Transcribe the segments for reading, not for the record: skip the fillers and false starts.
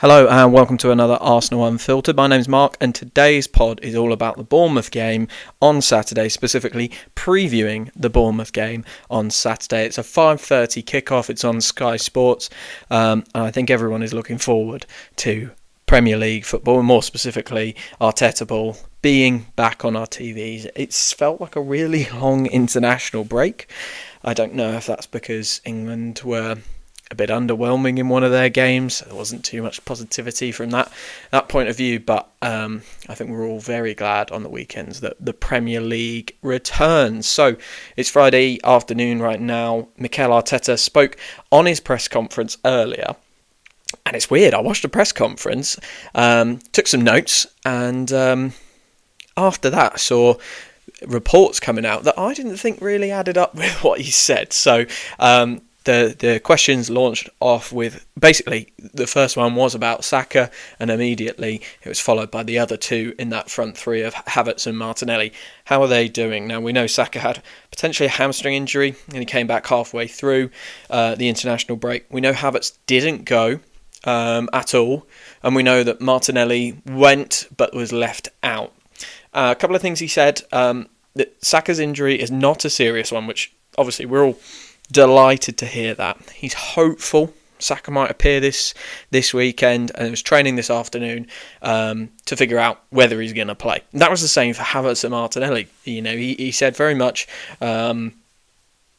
Hello and welcome to another Arsenal Unfiltered. My name's Mark and today's pod is all about the Bournemouth game on Saturday, specifically previewing the Bournemouth game on Saturday. It's a 5:30 kickoff, it's on Sky Sports, and I think everyone is looking forward to Premier League football and more specifically Arteta ball being back on our TVs. It's felt like a really long international break. I don't know if that's because England were a bit underwhelming in one of their games. There wasn't too much positivity from that point of view, but I think we're all very glad on the weekends that the Premier League returns. So it's Friday afternoon right now. Mikel Arteta spoke on his press conference earlier, and it's weird. I watched the press conference, took some notes, and after that I saw reports coming out that I didn't think really added up with what he said. So The questions launched off with, basically, the first one was about Saka, and immediately it was followed by the other two in that front three of Havertz and Martinelli. How are they doing? Now, we know Saka had potentially a hamstring injury, and he came back halfway through the international break. We know Havertz didn't go at all, and we know that Martinelli went but was left out. A couple of things he said, that Saka's injury is not a serious one, which obviously we're all delighted to hear that. He's hopeful Saka might appear this weekend, and he was training this afternoon to figure out whether he's going to play. And that was the same for Havertz and Martinelli. You know, he said very much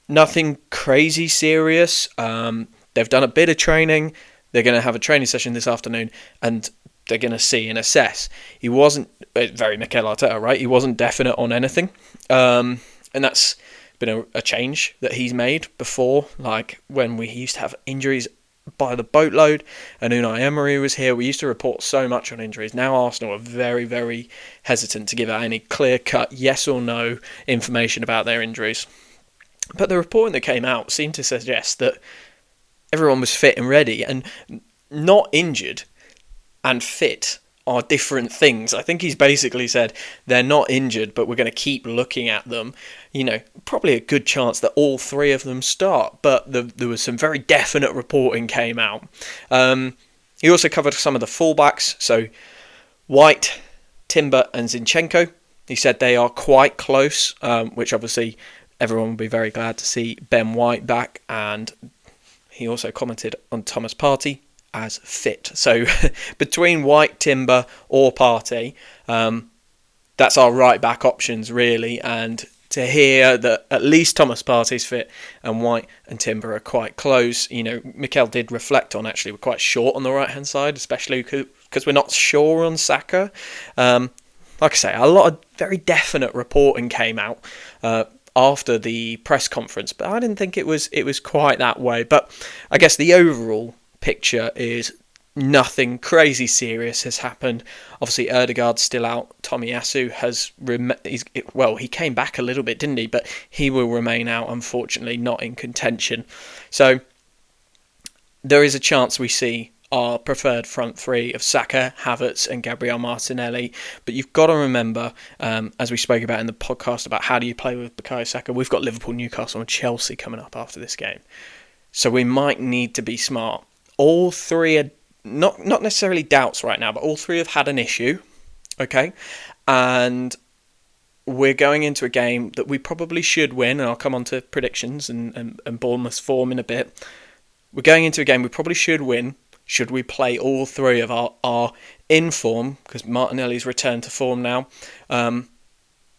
nothing crazy serious. They've done a bit of training. They're going to have a training session this afternoon, and they're going to see and assess. He wasn't very Mikel Arteta, right? He wasn't definite on anything, and that's been a change that he's made before, like when we used to have injuries by the boatload and Unai Emery was here. We used to report so much on injuries. Now Arsenal are very, very hesitant to give out any clear-cut yes or no information about their injuries. But the reporting that came out seemed to suggest that everyone was fit and ready, and not injured and fit are different things. I think he's basically said they're not injured, but we're going to keep looking at them. You know, probably a good chance that all three of them start, but there was some very definite reporting came out. He also covered some of the fullbacks, so White, Timber and Zinchenko. He said they are quite close, which obviously everyone will be very glad to see Ben White back, and he also commented on Thomas Partey as fit. So between White, Timber or Partey, that's our right back options really, and to hear that at least Thomas Partey's fit and White and Timber are quite close. You know, Mikel did reflect on actually we're quite short on the right hand side, especially because we're not sure on Saka. Like I say, a lot of very definite reporting came out after the press conference, but I didn't think it was quite that way. But I guess the overall picture is nothing crazy serious has happened. Obviously, Erdegaard's still out. Tomiyasu has he came back a little bit, didn't he? But he will remain out, unfortunately, not in contention. So there is a chance we see our preferred front three of Saka, Havertz and Gabriel Martinelli. But you've got to remember, as we spoke about in the podcast about how do you play with Bukayo Saka, we've got Liverpool, Newcastle and Chelsea coming up after this game. So we might need to be smart. All three are not necessarily doubts right now, but all three have had an issue, okay? And we're going into a game that we probably should win, and I'll come on to predictions and Bournemouth's form in a bit. We're going into a game we probably should win. Should we play all three of our in form, because Martinelli's returned to form now,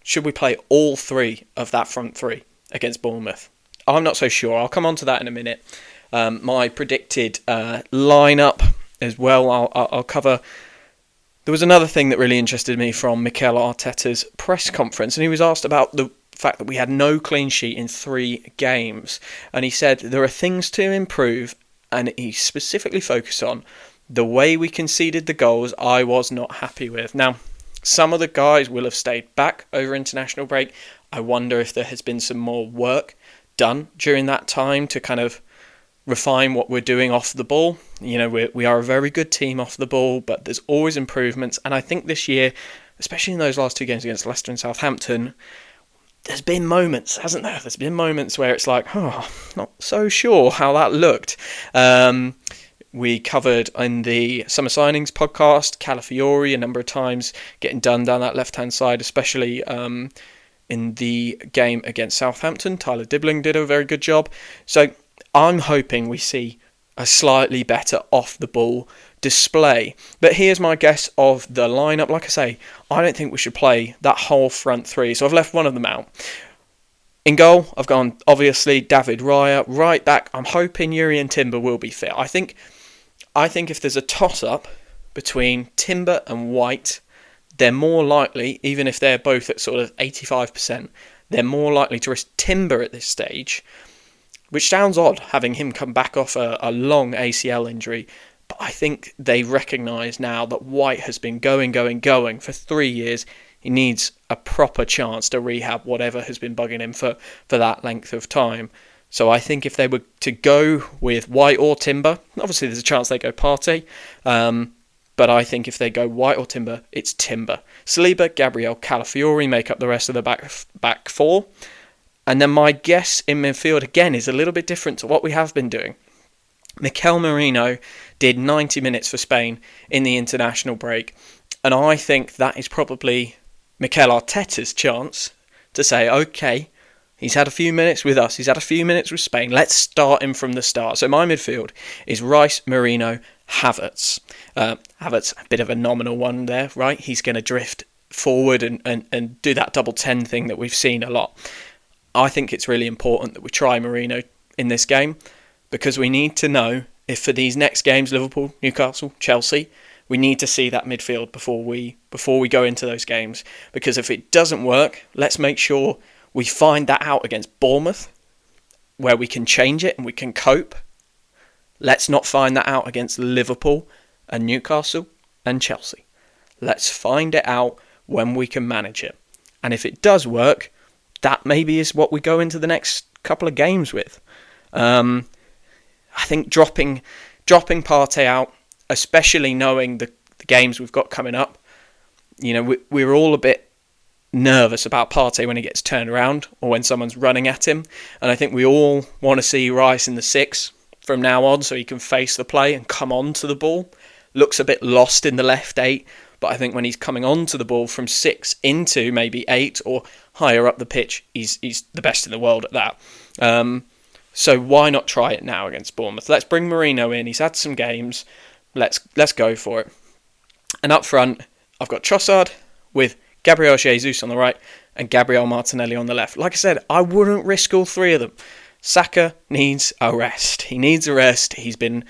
should we play all three of that front three against Bournemouth? I'm not so sure. I'll come on to that in a minute. My predicted lineup as well, I'll cover. There was another thing that really interested me from Mikel Arteta's press conference, and he was asked about the fact that we had no clean sheet in 3 games, and he said there are things to improve, and he specifically focused on the way we conceded the goals. I was not happy with. Now, some of the guys will have stayed back over international break. I wonder if there has been some more work done during that time to kind of refine what we're doing off the ball. You know, we are a very good team off the ball, but there's always improvements. And I think this year, especially in those last 2 games against Leicester and Southampton, there's been moments, hasn't there? There's been moments where it's like, not so sure how that looked. We covered in the Summer Signings podcast, Calafiori a number of times getting done down that left-hand side, especially in the game against Southampton. Tyler Dibling did a very good job. So I'm hoping we see a slightly better off-the-ball display. But here's my guess of the lineup. Like I say, I don't think we should play that whole front three, so I've left one of them out. In goal, I've gone, obviously, David Raya. Right back, I'm hoping Yuri and Timber will be fit. I think if there's a toss-up between Timber and White, they're more likely, even if they're both at sort of 85%, they're more likely to risk Timber at this stage, which sounds odd, having him come back off a long ACL injury. But I think they recognise now that White has been going for 3 years. He needs a proper chance to rehab whatever has been bugging him for that length of time. So I think if they were to go with White or Timber, obviously there's a chance they go Partey, but I think if they go White or Timber, it's Timber. Saliba, Gabriel, Calafiori make up the rest of the back four. And then my guess in midfield, again, is a little bit different to what we have been doing. Mikel Merino did 90 minutes for Spain in the international break, and I think that is probably Mikel Arteta's chance to say, okay, he's had a few minutes with us, he's had a few minutes with Spain, let's start him from the start. So my midfield is Rice, Merino, Havertz. Havertz, a bit of a nominal one there, right? He's going to drift forward and do that double 10 thing that we've seen a lot. I think it's really important that we try Merino in this game, because we need to know if for these next games, Liverpool, Newcastle, Chelsea, we need to see that midfield before we go into those games. Because if it doesn't work, let's make sure we find that out against Bournemouth, where we can change it and we can cope. Let's not find that out against Liverpool and Newcastle and Chelsea. Let's find it out when we can manage it. And if it does work, that maybe is what we go into the next couple of games with. I think dropping Partey out, especially knowing the games we've got coming up, we're all a bit nervous about Partey when he gets turned around or when someone's running at him. And I think we all want to see Rice in the 6 from now on so he can face the play and come on to the ball. Looks a bit lost in the left 8, but I think when he's coming on to the ball from 6 into maybe 8 or higher up the pitch, he's the best in the world at that. So why not try it now against Bournemouth? Let's bring Merino in. He's had some games. Let's go for it. And up front, I've got Trossard with Gabriel Jesus on the right and Gabriel Martinelli on the left. Like I said, I wouldn't risk all three of them. Saka needs a rest. He needs a rest. He's been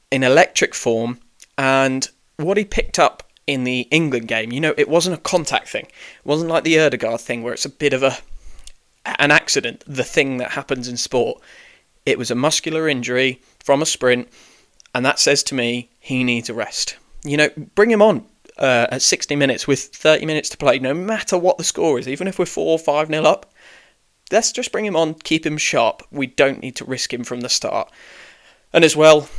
in electric form, and what he picked up in the England game, it wasn't a contact thing. It wasn't like the Erdegaard thing where it's a bit of an accident, the thing that happens in sport. It was a muscular injury from a sprint, and that says to me he needs a rest. Bring him on at 60 minutes with 30 minutes to play, no matter what the score is, even if we're 4 or 5-0 up. Let's just bring him on, keep him sharp. We don't need to risk him from the start. And as well,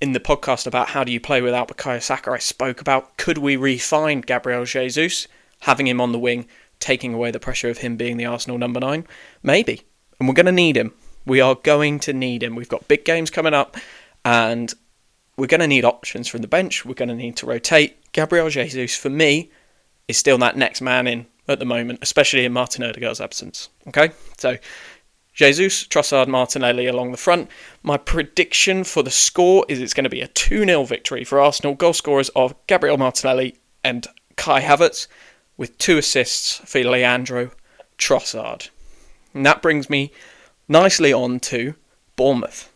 in the podcast about how do you play without Bukayo Saka, I spoke about could we refine Gabriel Jesus, having him on the wing, taking away the pressure of him being the Arsenal number 9? Maybe. And we're going to need him. We are going to need him. We've got big games coming up, and we're going to need options from the bench. We're going to need to rotate. Gabriel Jesus, for me, is still that next man in at the moment, especially in Martin Odegaard's absence. Okay? So, Jesus, Trossard, Martinelli along the front. My prediction for the score is it's going to be a 2-0 victory for Arsenal. Goal scorers of Gabriel Martinelli and Kai Havertz, with 2 assists for Leandro Trossard. And that brings me nicely on to Bournemouth.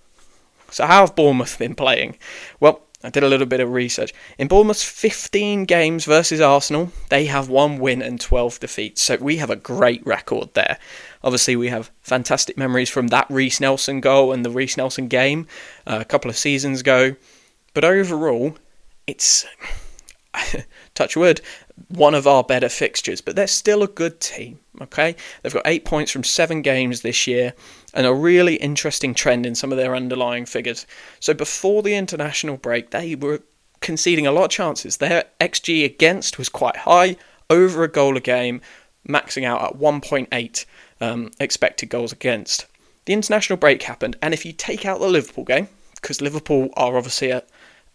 So how have Bournemouth been playing? Well, I did a little bit of research. In Bournemouth's 15 games versus Arsenal, they have 1 win and 12 defeats. So we have a great record there. Obviously, we have fantastic memories from that Reece Nelson goal and the Reece Nelson game a couple of seasons ago. But overall, it's, touch wood, one of our better fixtures. But they're still a good team, okay? They've got 8 points from 7 games this year and a really interesting trend in some of their underlying figures. So before the international break, they were conceding a lot of chances. Their XG against was quite high, over a goal a game, maxing out at 1.8 expected goals against. The international break happened, and if you take out the Liverpool game, because Liverpool are obviously a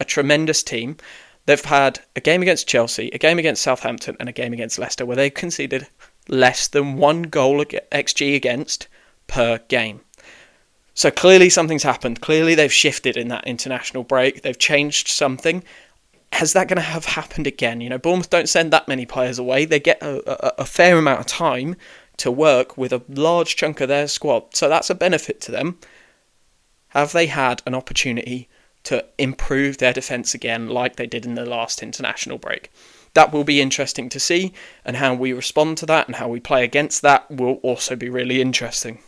tremendous team. They've had a game against Chelsea, a game against Southampton, and a game against Leicester where they conceded less than 1 goal XG against per game. So clearly something's happened. Clearly they've shifted in that international break. They've changed something. Is that going to have happened again? Bournemouth don't send that many players away. They get a fair amount of time to work with a large chunk of their squad. So that's a benefit to them. Have they had an opportunity to improve their defence again like they did in the last international break? That will be interesting to see, and how we respond to that and how we play against that will also be really interesting.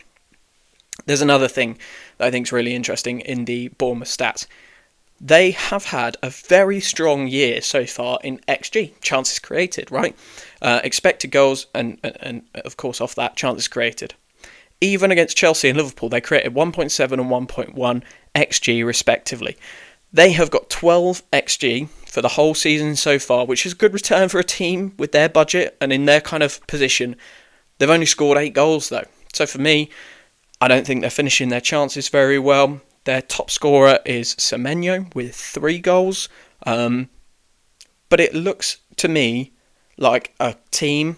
There's another thing that I think is really interesting in the Bournemouth stats. They have had a very strong year so far in XG, chances created, right? Expected goals and of course off that, chances created. Even against Chelsea and Liverpool, they created 1.7 and 1.1 XG respectively. They have got 12 XG for the whole season so far, which is a good return for a team with their budget and in their kind of position. They've only scored 8 goals though. So for me, I don't think they're finishing their chances very well. Their top scorer is Semenyo with 3 goals. But it looks to me like a team,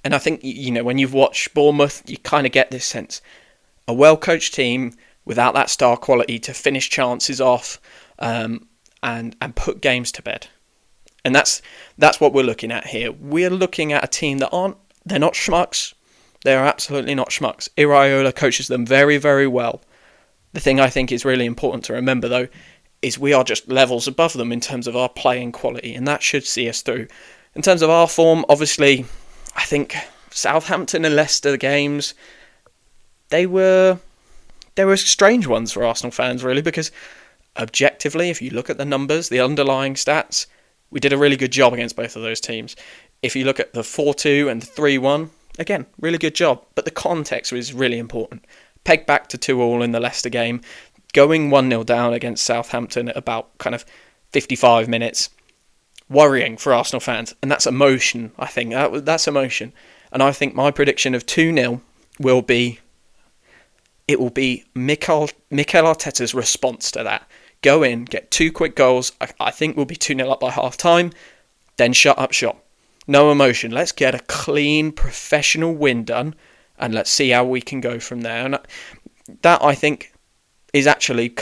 and I think, when you've watched Bournemouth, you kind of get this sense. A well-coached team without that star quality to finish chances off and put games to bed. And that's what we're looking at here. We're looking at a team they're not schmucks. They are absolutely not schmucks. Iraola coaches them very, very well. The thing I think is really important to remember, though, is we are just levels above them in terms of our playing quality, and that should see us through. In terms of our form, obviously, I think Southampton and Leicester games, they were strange ones for Arsenal fans, really, because objectively, if you look at the numbers, the underlying stats, we did a really good job against both of those teams. If you look at the 4-2 and the 3-1, again, really good job, but the context was really important. Peg back to 2-2 in the Leicester game, going 1-0 down against Southampton at about kind of 55 minutes. Worrying for Arsenal fans, and that's emotion, I think. That's emotion. And I think my prediction of 2-0 will be Mikel Arteta's response to that. Go in, get 2 quick goals. I think we'll be 2-0 up by half time, then shut up shop. No emotion. Let's get a clean, professional win done, and let's see how we can go from there. And that, I think, is actually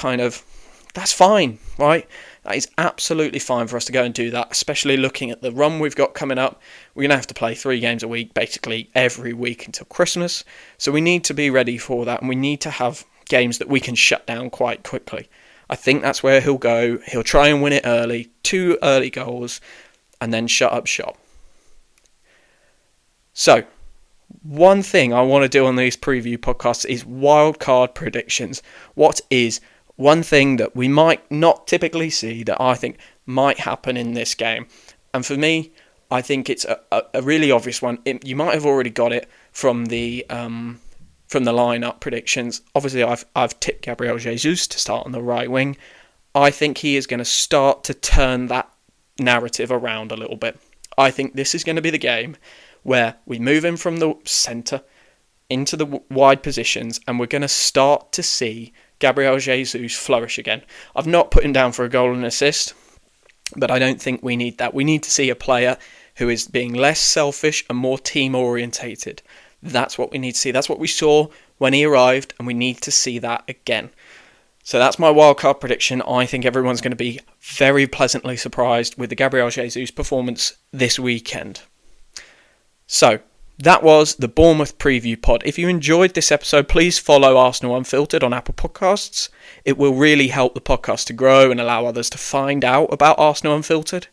that's fine, right? That is absolutely fine for us to go and do that, especially looking at the run we've got coming up. We're going to have to play 3 games a week, basically every week until Christmas. So we need to be ready for that, and we need to have games that we can shut down quite quickly. I think that's where he'll go. He'll try and win it early, 2 early goals, and then shut up shop. So, one thing I want to do on these preview podcasts is wildcard predictions. What is one thing that we might not typically see that I think might happen in this game? And for me, I think it's a really obvious one. You might have already got it from the lineup predictions. Obviously, I've tipped Gabriel Jesus to start on the right wing. I think he is going to start to turn that narrative around a little bit. I think this is going to be the game where we move him from the centre into the wide positions, and we're going to start to see Gabriel Jesus flourish again. I've not put him down for a goal and assist, but I don't think we need that. We need to see a player who is being less selfish and more team-orientated. That's what we need to see. That's what we saw when he arrived, and we need to see that again. So that's my wildcard prediction. I think everyone's going to be very pleasantly surprised with the Gabriel Jesus performance this weekend. So, that was the Bournemouth preview pod. If you enjoyed this episode, please follow Arsenal Unfiltered on Apple Podcasts. It will really help the podcast to grow and allow others to find out about Arsenal Unfiltered.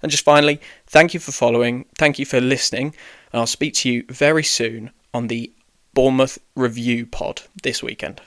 And just finally, thank you for following, thank you for listening, and I'll speak to you very soon on the Bournemouth review pod this weekend.